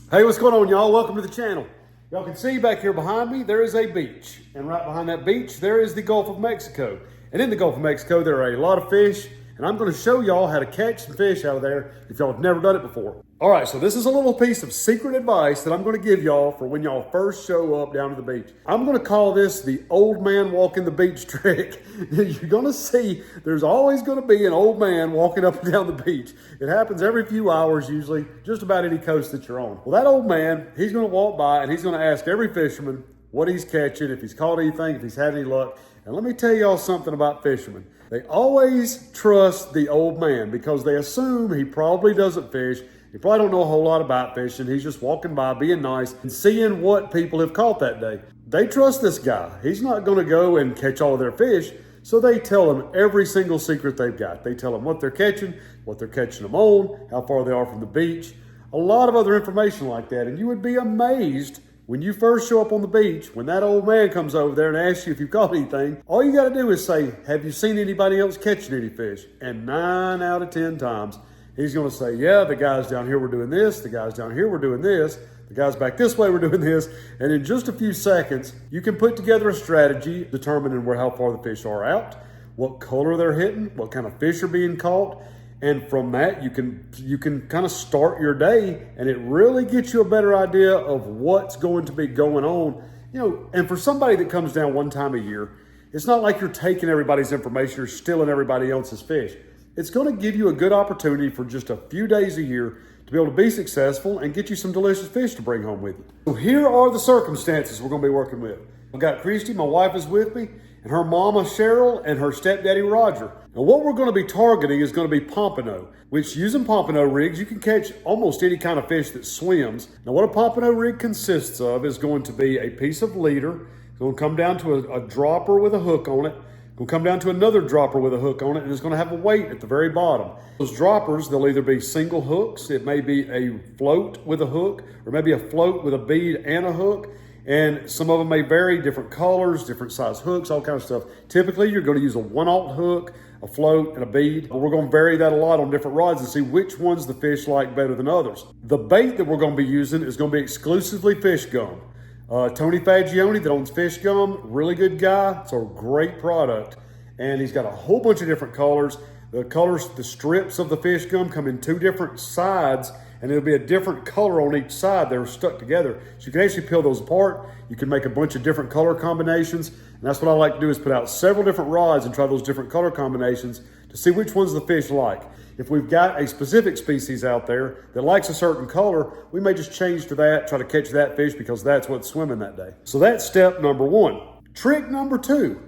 Hey, what's going on, y'all? Welcome to the channel. Y'all can see back here behind me, there is a beach. And right behind that beach, there is the Gulf of Mexico. And in the Gulf of Mexico, there are a lot of fish. And I'm going to show y'all how to catch some fish out of there if y'all have never done it before. All right, so this is a little piece of secret advice that I'm going to give y'all for when y'all first show up down to the beach. I'm going to call this the old man walking the beach trick. You're going to see there's always going to be an old man walking up and down the beach. It happens every few hours usually, just about any coast that you're on. Well, that old man, he's going to walk by and he's going to ask every fisherman what he's catching, if he's caught anything, if he's had any luck. And let me tell y'all something about fishermen. They always trust the old man because they assume he probably doesn't fish. He probably don't know a whole lot about fishing. He's just walking by, being nice and seeing what people have caught that day. They trust this guy. He's not going to go and catch all of their fish. So they tell him every single secret they've got. They tell him what they're catching them on, how far they are from the beach, a lot of other information like that. And you would be amazed when you first show up on the beach, when that old man comes over there and asks you if you've caught anything, all you got to do is say, have you seen anybody else catching any fish? And 9 out of 10 times, he's going to say, yeah, the guys down here were doing this, the guys down here were doing this, the guys back this way were doing this. And in just a few seconds, you can put together a strategy determining how far the fish are out, what color they're hitting, what kind of fish are being caught. And from that, you can kind of start your day, and it really gets you a better idea of what's going to be going on. You know, and for somebody that comes down one time a year, it's not like you're taking everybody's information or stealing everybody else's fish. It's going to give you a good opportunity for just a few days a year to be able to be successful and get you some delicious fish to bring home with you. So here are the circumstances we're going to be working with. I've got Christy, my wife is with me, and her mama Cheryl and her stepdaddy Roger. Now what we're going to be targeting is going to be Pompano, which using Pompano rigs, you can catch almost any kind of fish that swims. Now what a Pompano rig consists of is going to be a piece of leader. It's going to come down to a dropper with a hook on it. It's going to come down to another dropper with a hook on it, and it's going to have a weight at the very bottom. Those droppers, they'll either be single hooks, it may be a float with a hook, or maybe a float with a bead and a hook. And some of them may vary, different colors, different size hooks, all kinds of stuff. Typically, you're going to use a 1/0 hook, a float, and a bead. But we're going to vary that a lot on different rods and see which ones the fish like better than others. The bait that we're going to be using is going to be exclusively fish gum. Tony Fagioni that owns Fish Gum, really good guy. It's a great product. And he's got a whole bunch of different colors. The strips of the fish gum come in 2 different sides, and it'll be a different color on each side. They're stuck together. So you can actually peel those apart. You can make a bunch of different color combinations. And that's what I like to do, is put out several different rods and try those different color combinations to see which ones the fish like. If we've got a specific species out there that likes a certain color, we may just change to that, try to catch that fish because that's what's swimming that day. So that's step number 1. Trick number 2.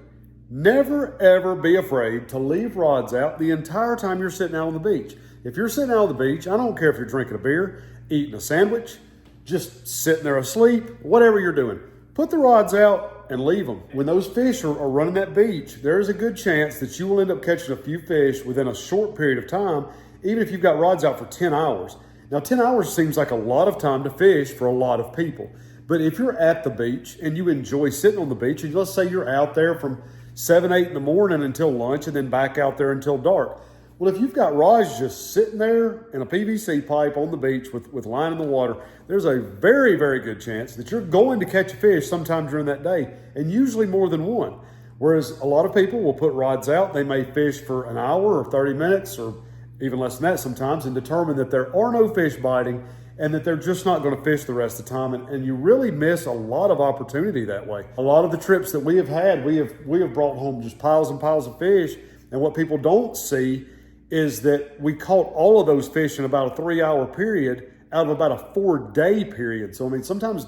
Never ever be afraid to leave rods out the entire time you're sitting out on the beach. If you're sitting out on the beach, I don't care if you're drinking a beer, eating a sandwich, just sitting there asleep, whatever you're doing, put the rods out and leave them. When those fish are running that beach, there's a good chance that you will end up catching a few fish within a short period of time, even if you've got rods out for 10 hours. Now, 10 hours seems like a lot of time to fish for a lot of people. But if you're at the beach and you enjoy sitting on the beach, and let's say you're out there from 7, 8 in the morning until lunch and then back out there until dark. Well, if you've got rods just sitting there in a PVC pipe on the beach with line in the water, there's a very, very good chance that you're going to catch a fish sometime during that day, and usually more than one. Whereas a lot of people will put rods out. They may fish for an hour or 30 minutes or even less than that sometimes and determine that there are no fish biting and that they're just not going to fish the rest of the time. And you really miss a lot of opportunity that way. A lot of the trips that we have had, we have brought home just piles and piles of fish. And what people don't see is that we caught all of those fish in about a 3-hour period out of about a 4-day period. So, I mean, sometimes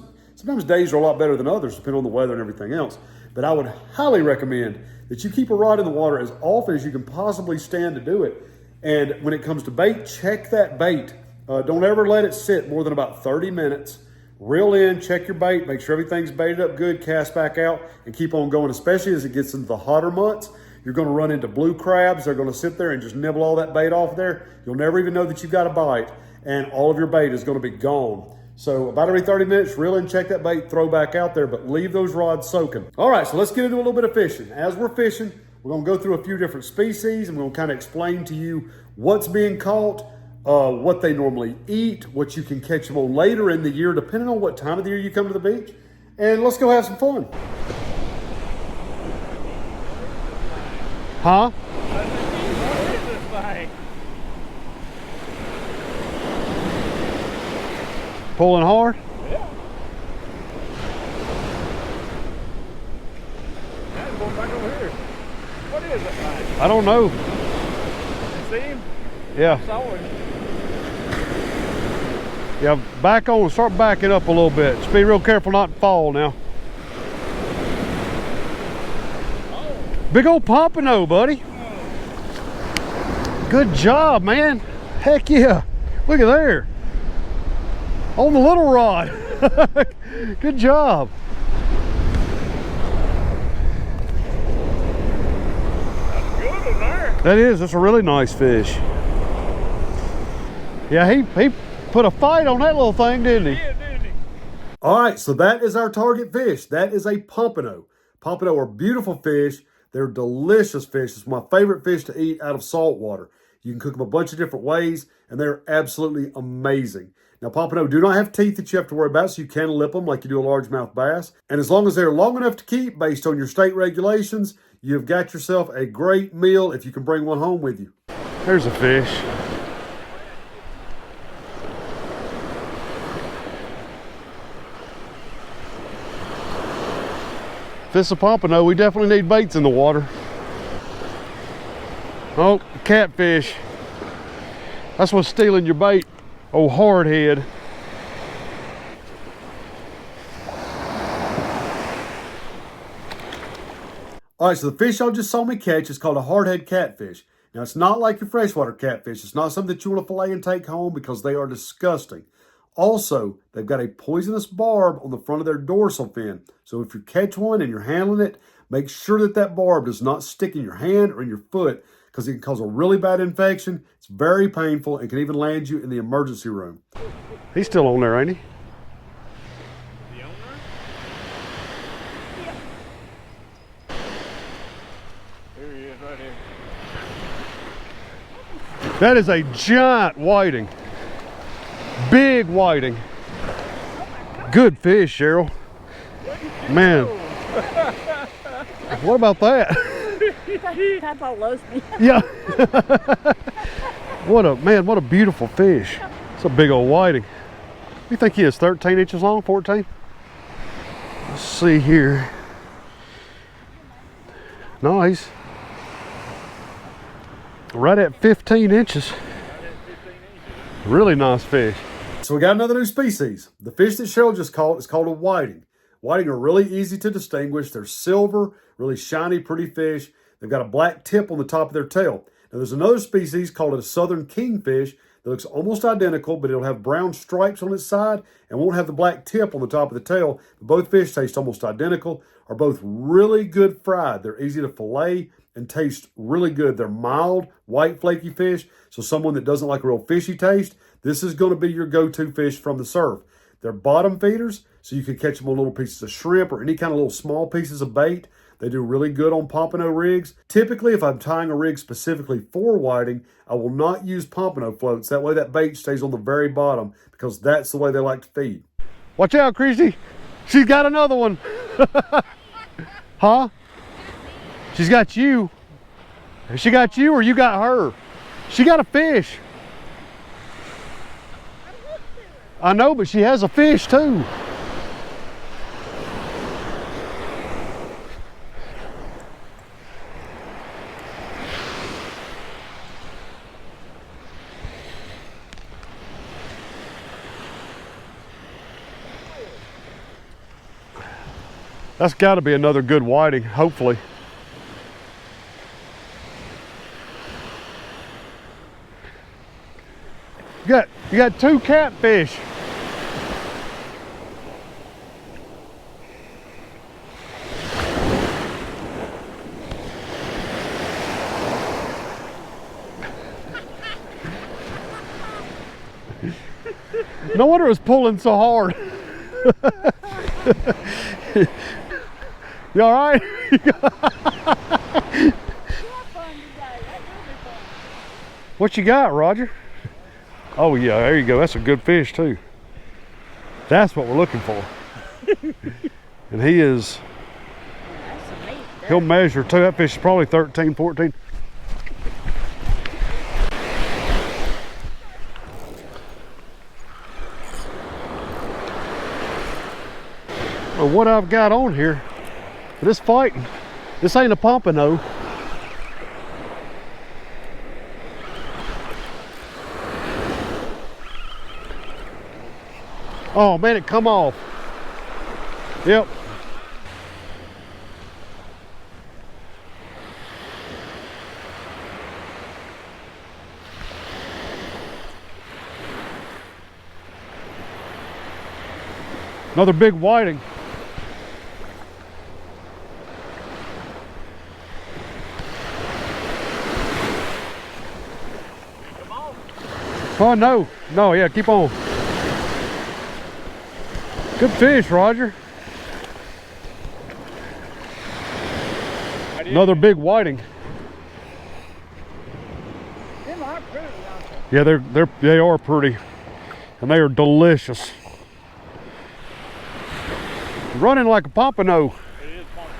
days are a lot better than others, depending on the weather and everything else. But I would highly recommend that you keep a rod in the water as often as you can possibly stand to do it. And when it comes to bait, check that bait. Don't ever let it sit more than about 30 minutes. Reel in, check your bait, make sure everything's baited up good, cast back out, and keep on going, especially as it gets into the hotter months. You're going to run into blue crabs. They're going to sit there and just nibble all that bait off there. You'll never even know that you've got a bite, and all of your bait is going to be gone. So about every 30 minutes, reel in, check that bait, throw back out there, but leave those rods soaking. All right, so let's get into a little bit of fishing. As we're fishing, we're going to go through a few different species, and we're going to kind of explain to you what's being caught, what they normally eat, what you can catch them on later in the year, depending on what time of the year you come to the beach. And let's go have some fun. Huh? What is this thing? Pulling hard? Yeah. That's going back over here. What is it thing? I don't know. You see him? Yeah. I saw him. Yeah, back on, start backing up a little bit. Just be real careful not to fall now. Oh. Big old Pompano, buddy. Good job, man. Heck yeah. Look at there. On the little rod. Good job. That's good in there. That is, that's a really nice fish. Yeah, he put a fight on that little thing, didn't he? Yeah, didn't he? All right, so that is our target fish. That is a Pompano. Pompano are beautiful fish. They're delicious fish. It's my favorite fish to eat out of saltwater. You can cook them a bunch of different ways, and they're absolutely amazing. Now, Pompano do not have teeth that you have to worry about, so you can lip them like you do a largemouth bass. And as long as they're long enough to keep, based on your state regulations, you've got yourself a great meal if you can bring one home with you. There's a fish. If it's a Pompano, we definitely need baits in the water. Oh, catfish. That's what's stealing your bait. Oh, hardhead. All right, so the fish y'all just saw me catch is called a hardhead catfish. Now, it's not like your freshwater catfish. It's not something that you want to fillet and take home because they are disgusting. Also, they've got a poisonous barb on the front of their dorsal fin. So if you catch one and you're handling it, make sure that that barb does not stick in your hand or in your foot because it can cause a really bad infection. It's very painful and can even land you in the emergency room. He's still on there, ain't he? The owner? Yeah. Here he is right here. That is a giant whiting. Big whiting. Good fish, Cheryl. Man. What about that? That's all loves me. Yeah. What a beautiful fish. It's a big old whiting. You think he is 13 inches long, 14? Let's see here. No, he's right at 15 inches. Really nice fish. So we got another new species. The fish that Cheryl just caught is called a whiting. Whiting are really easy to distinguish. They're silver, really shiny, pretty fish. They've got a black tip on the top of their tail. Now there's another species called a southern kingfish that looks almost identical, but it'll have brown stripes on its side and won't have the black tip on the top of the tail. Both fish taste almost identical, are both really good fried. They're easy to fillet and taste really good. They're mild, white, flaky fish. So someone that doesn't like a real fishy taste, this is going to be your go-to fish from the surf. They're bottom feeders, so you can catch them on little pieces of shrimp or any kind of little small pieces of bait. They do really good on Pompano rigs. Typically, if I'm tying a rig specifically for whiting, I will not use Pompano floats. That way that bait stays on the very bottom because that's the way they like to feed. Watch out, Chrissy. She's got another one. Huh? She's got you. She got you or you got her? She got a fish. I know, but she has a fish too. That's got to be another good whiting, hopefully. You got two catfish. No wonder it was pulling so hard. You all right? What you got, Roger? Oh yeah, there you go. That's a good fish too. That's what we're looking for. And he is, That's some meat. he'll measure too. That fish is probably 13, 14. Well, what I've got on here, this fighting, this ain't a Pompano. Oh man, it come off. Yep. Another big whiting. Oh no, no, yeah, keep on. Good fish, Roger. Another big whiting. Them are pretty, aren't they? Yeah, they are pretty, and they are delicious. Running like a Pompano. It is Pompano.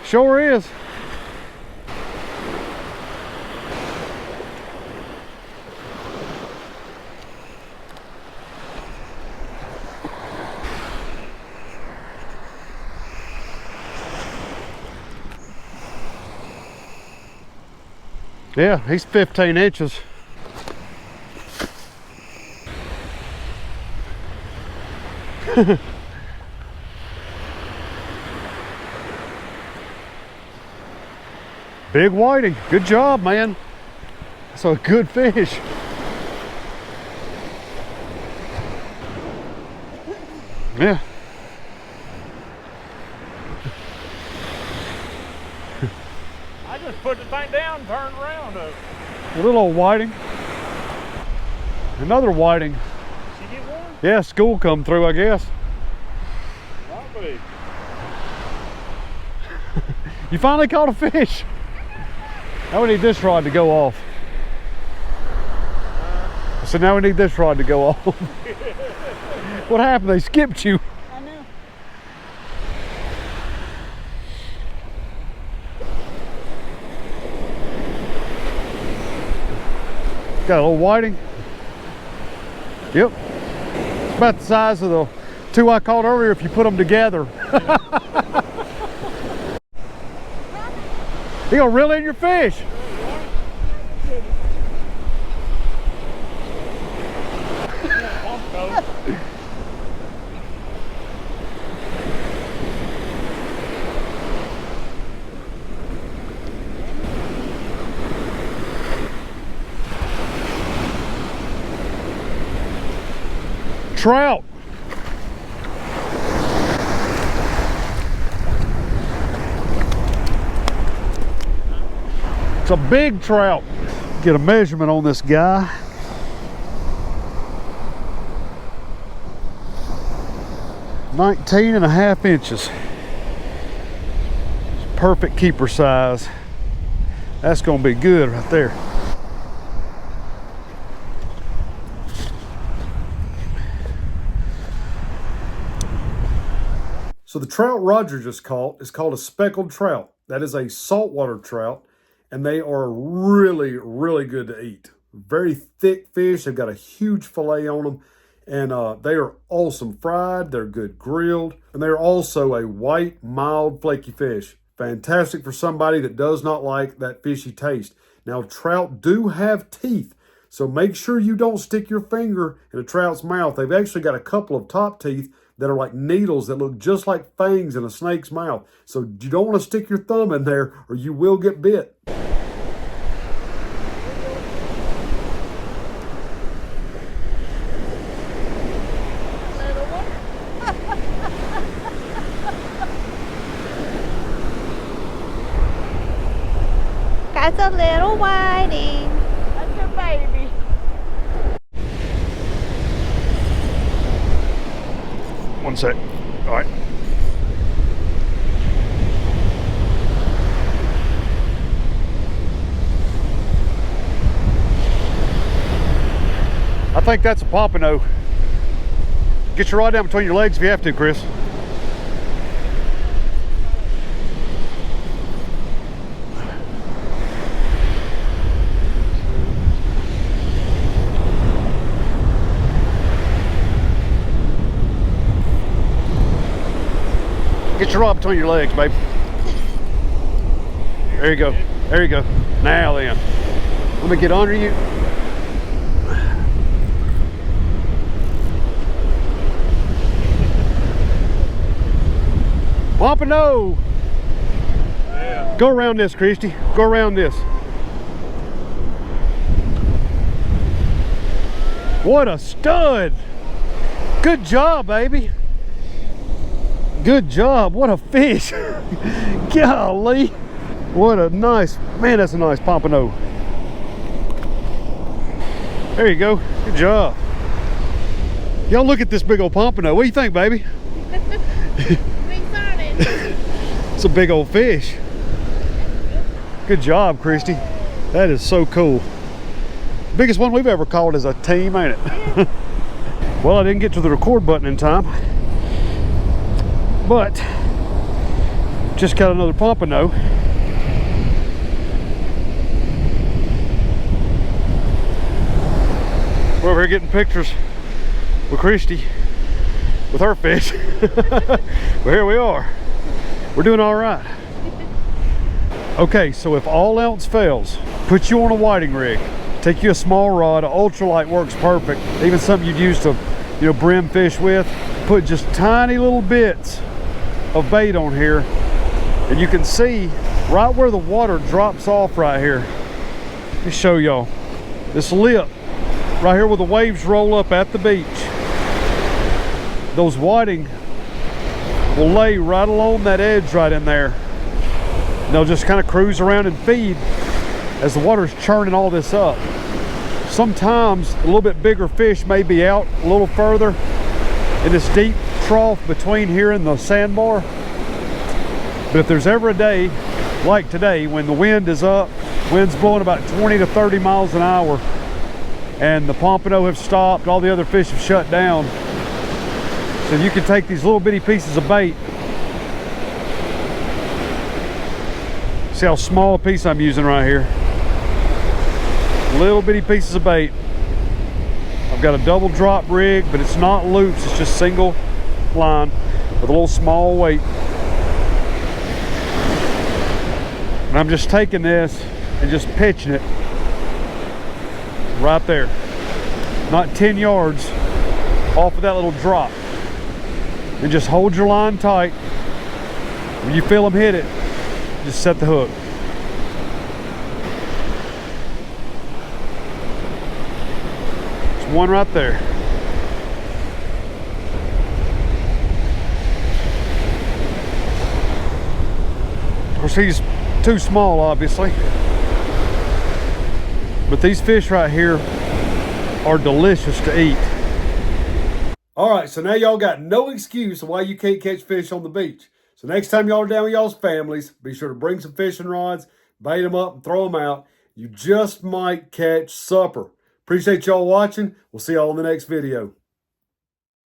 Sure is. Yeah, he's 15 inches. Big whiting. Good job, man. That's a good fish. Yeah. I just put the thing down and turned around. A little old whiting. Another whiting. Did you get one? Yeah, school come through, I guess. Probably. You finally caught a fish. Now we need this rod to go off. So now we need this rod to go off. What happened? They skipped you. I know. Got a little whiting. Yep. It's about the size of the two I caught earlier if you put them together. You gonna reel in your fish. Trout. It's a big trout. Get a measurement on this guy. "19.5 inches. It's perfect keeper size. That's gonna be good right there. So the trout Roger just caught is called a speckled trout. That is a saltwater trout, and they are really, really good to eat. Very thick fish. They've got a huge fillet on them, and they are awesome fried. They're good grilled, and they're also a white, mild, flaky fish. Fantastic for somebody that does not like that fishy taste. Now, trout do have teeth, so make sure you don't stick your finger in a trout's mouth. They've actually got a couple of top teeth that are like needles that look just like fangs in a snake's mouth. So you don't want to stick your thumb in there or you will get bit. That's a little whiting. That's your baby. One sec. All right. think that's a pompano. Get your rod down between your legs if you have to, Chris. Get your rod between your legs, babe. There you go. There you go. Now then. Let me get under you. Pompano! Yeah. Go around this, Christy. Go around this. What a stud! Good job, baby. Good job. What a fish. Golly. What a nice, man, that's a nice pompano. There you go. Good job. Y'all look at this big old pompano. What do you think, baby? It's a big old fish. Good job, Christy. That is so cool. Biggest one we've ever caught as a team, ain't it? Well, I didn't get to the record button in time, but just got another pompano. We're over here getting pictures with Christy with her fish. But here we are. We're doing all right. Okay, so if all else fails, put you on a whiting rig. Take you a small rod. Ultralight works perfect. Even something you'd use to, brim fish with. Put just tiny little bits of bait on here, and you can see right where the water drops off right here. Let me show y'all this lip right here where the waves roll up at the beach. Those whiting will lay right along that edge right in there. And they'll just kind of cruise around and feed as the water's churning all this up. Sometimes a little bit bigger fish may be out a little further in this deep trough between here and the sandbar. But if there's ever a day like today when the wind is up, wind's blowing about 20 to 30 miles an hour, and the pompano have stopped, all the other fish have shut down, so you can take these little bitty pieces of bait. See how small a piece I'm using right here? Little bitty pieces of bait. I've got a double drop rig, but it's not loops, it's just single line with a little small weight. And I'm just taking this and just pitching it right there, not 10 yards off of that little drop. And just hold your line tight. When you feel them hit it, just set the hook. There's one right there. Of course, he's too small, obviously. But these fish right here are delicious to eat. All right, so now y'all got no excuse of why you can't catch fish on the beach. So next time y'all are down with y'all's families, be sure to bring some fishing rods, bait them up, and throw them out. You just might catch supper. Appreciate y'all watching. We'll see y'all in the next video.